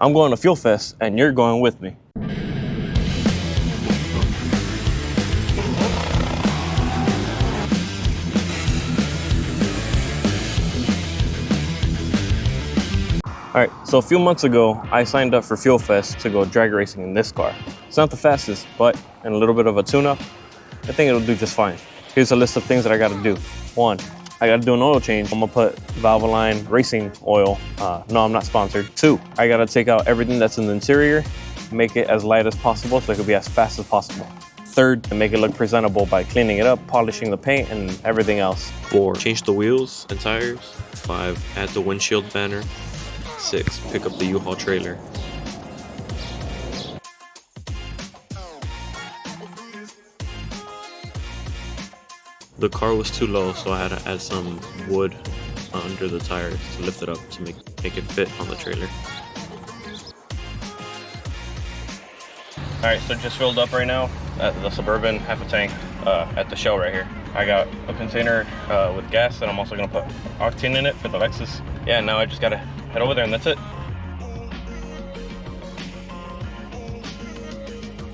I'm going to Fuel Fest and you're going with me. All right, so a few months ago, I signed up for Fuel Fest to go drag racing in this car. It's not the fastest, but in a little bit of a tune-up, I think it'll do just fine. Here's a list of things that I gotta do. 1, I gotta do an oil change. I'm gonna put Valvoline racing oil. No, I'm not sponsored. 2, I gotta take out everything that's in the interior, make it as light as possible so it can be as fast as possible. 3rd, to make it look presentable by cleaning it up, polishing the paint, and everything else. 4, change the wheels and tires. 5, add the windshield banner. 6, pick up the U-Haul trailer. The car was too low, so I had to add some wood under the tires to lift it up to make it fit on the trailer. All right, so just filled up right now at the Suburban, half a tank at the Shell right here. I got a container with gas, and I'm also gonna put octane in it for the Lexus. Yeah, now I just gotta head over there and that's it.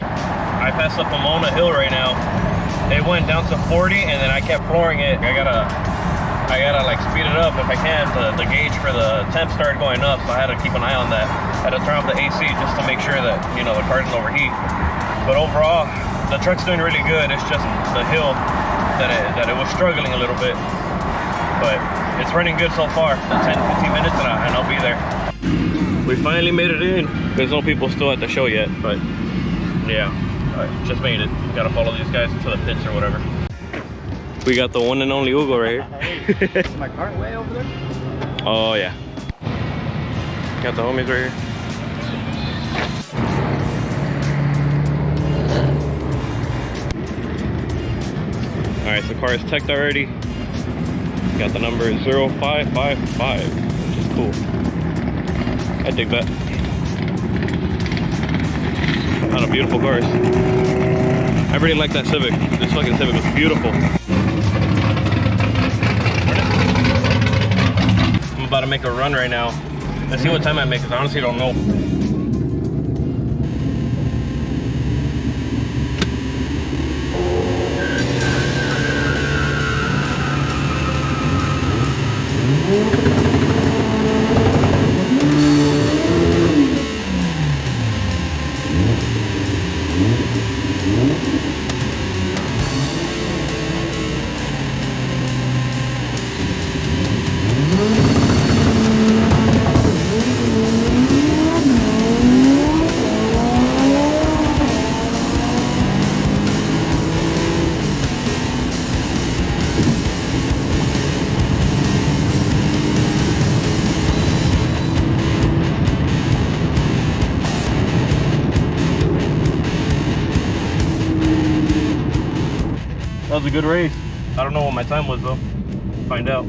I passed up Pomona Hill right now. It went down to 40 and then I kept flooring it. I gotta like speed it up if I can. The gauge for the temp started going up, so I had to keep an eye on that. I had to turn off the AC just to make sure that, you know, the car doesn't overheat. But overall, the truck's doing really good. It's just the hill that it was struggling a little bit. But it's running good so far. 10-15 minutes and I'll be there. We finally made it in. There's no people still at the show yet, but yeah, just made it. Gotta follow these guys to the pits or whatever. We got the one and only Hugo right here. Is my cart way over there? Oh yeah. Got the homies right here. All right, so the car is teched already. Got the number 0555, which is cool. I dig that. A lot of beautiful cars. I really like that Civic. This fucking Civic was beautiful. I'm about to make a run right now. Let's see what time I make, because I honestly don't know. That was a good race. I don't know what my time was though. Find out.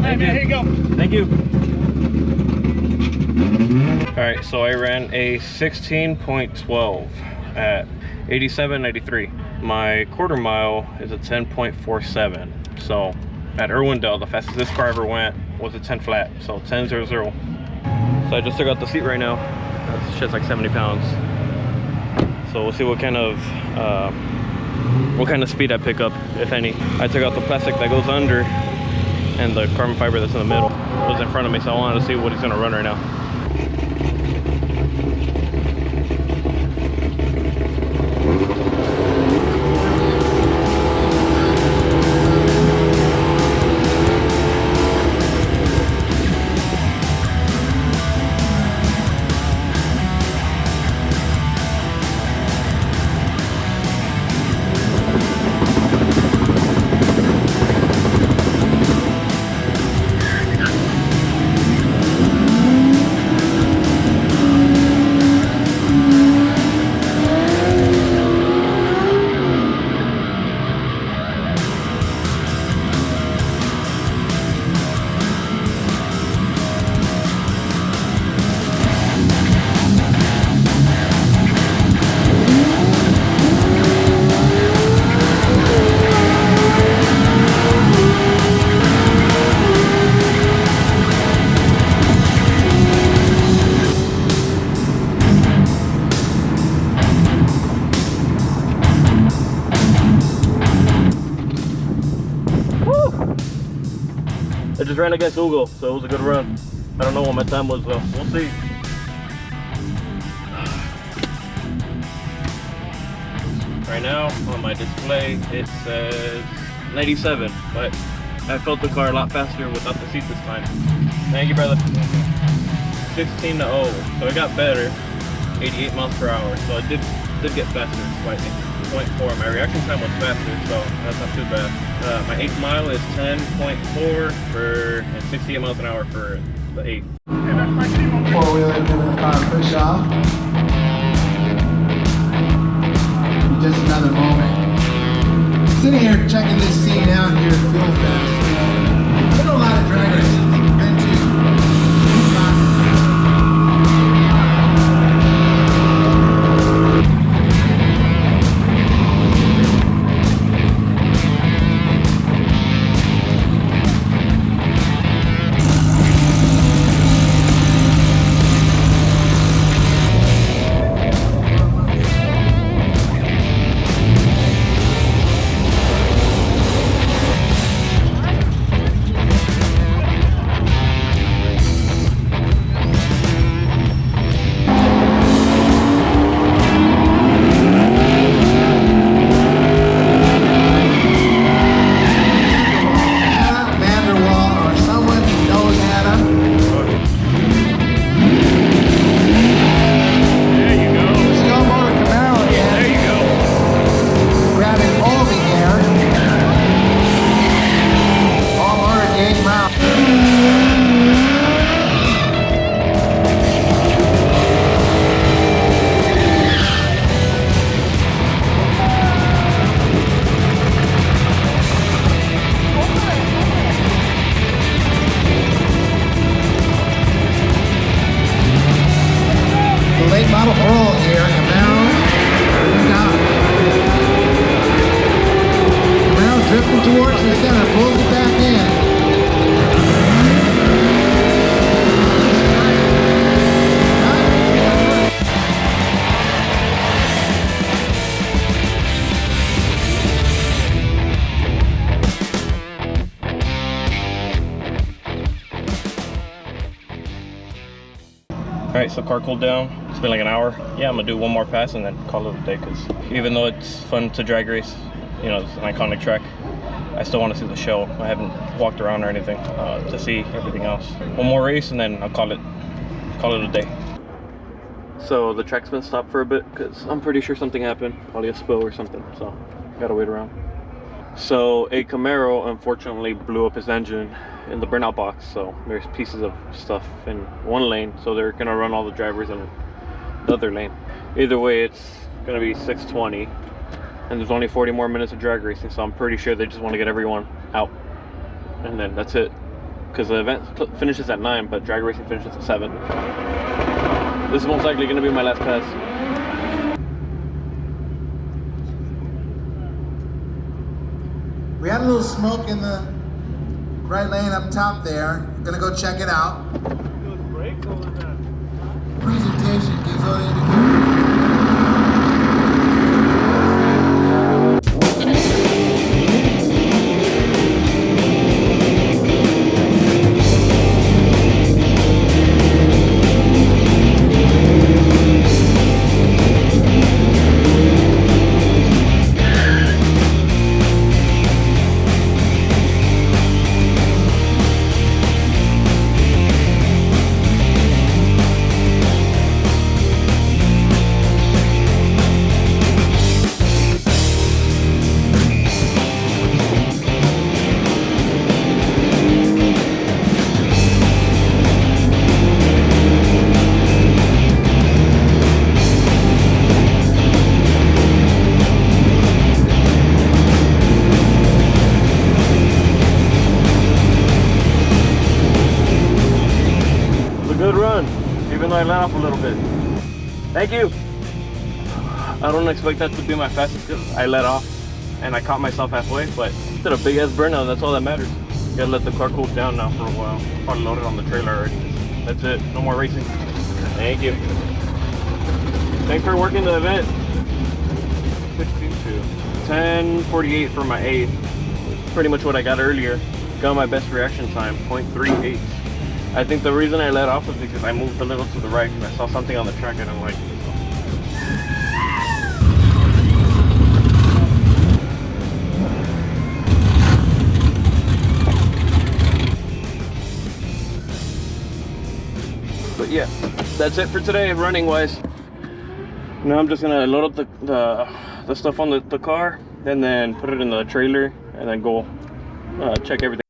Thank you. Here you go. Thank you. All right, so I ran a 16.12 at 87.93. My quarter mile is a 10.47. So at Irwindale, the fastest this car ever went was a 10 flat, so 10.00. So I just took out the seat right now. That shit's like 70 pounds. So we'll see what kind of speed I pick up, if any. I took out the plastic that goes under and the carbon fiber that's in the middle. It was in front of me, so I wanted to see what he's gonna run right now. just ran against Hugo, so it was a good run. I don't know what my time was though. We'll see. Right now on my display it says 97, but I felt the car a lot faster without the seat this time. Thank you, brother. 16 to 0, so it got better. 88 miles per hour, so it did get faster slightly. 0.4. My reaction time was faster, so that's not too bad. My 8th mile is 10.4 and 68 miles an hour for the 8th. Four-wheeler giving the car a push off. Just another moment. Sitting here checking this scene out here at Fuel Fest. I've been to a lot of drag races. Been to towards the center, pulls it back in. Alright, so car cooled down. It's been like an hour. Yeah, I'm gonna do one more pass and then call it a day, because even though it's fun to drag race, you know, it's an iconic track, I still want to see the show. I haven't walked around or anything to see everything else. One more race and then I'll call it a day. So the track's been stopped for a bit because I'm pretty sure something happened, probably a spill or something, so gotta wait around. So a Camaro unfortunately blew up his engine in the burnout box, so there's pieces of stuff in one lane, so they're gonna run all the drivers in the other lane. Either way, it's gonna be 6:20 and there's only 40 more minutes of drag racing, so I'm pretty sure they just want to get everyone out and then that's it, because the event finishes at 9 but drag racing finishes at 7. This is most likely gonna be my last pass. We had a little smoke in the right lane up top there. Gonna go check it out. Presentation gives all the indicators. Even though I let off a little bit. Thank you. I don't expect that to be my fastest because I let off and I caught myself halfway, but did a big ass burnout and that's all that matters. Gotta let the car cool down now for a while. Probably loaded on the trailer already. That's it. No more racing. Thank you. Thanks for working the event. 16:2. 10:48 for my 8th. Pretty much what I got earlier. got my best reaction time, 0.38. I think the reason I let off was because I moved a little to the right because I saw something on the track I didn't like. But yeah, that's it for today running wise. Now I'm just gonna load up the stuff on the car and then put it in the trailer and then go check everything.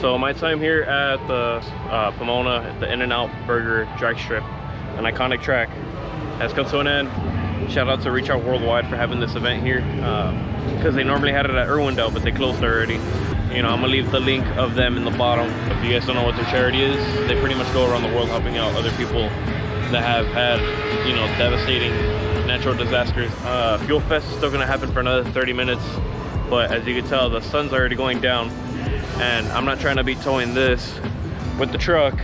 So my time here at the Pomona, the In-N-Out Burger drag strip, an iconic track, has come to an end. Shout out to Reach Out Worldwide for having this event here, because they normally had it at Irwindale, but they closed already. You know, I'm gonna leave the link of them in the bottom. If you guys don't know what their charity is, they pretty much go around the world helping out other people that have had, you know, devastating natural disasters. Fuel Fest is still gonna happen for another 30 minutes, but as you can tell, the sun's already going down, and I'm not trying to be towing this with the truck,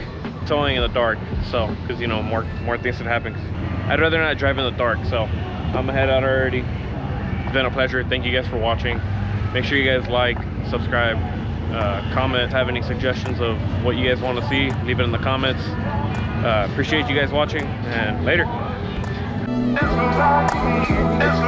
towing in the dark. So, because you know, more things could happen. I'd rather not drive in the dark, so I'm gonna head out already. It's been a pleasure. Thank you guys for watching. Make sure you guys like, subscribe, comment, have any suggestions of what you guys want to see, leave it in the comments. Appreciate you guys watching, and later. It's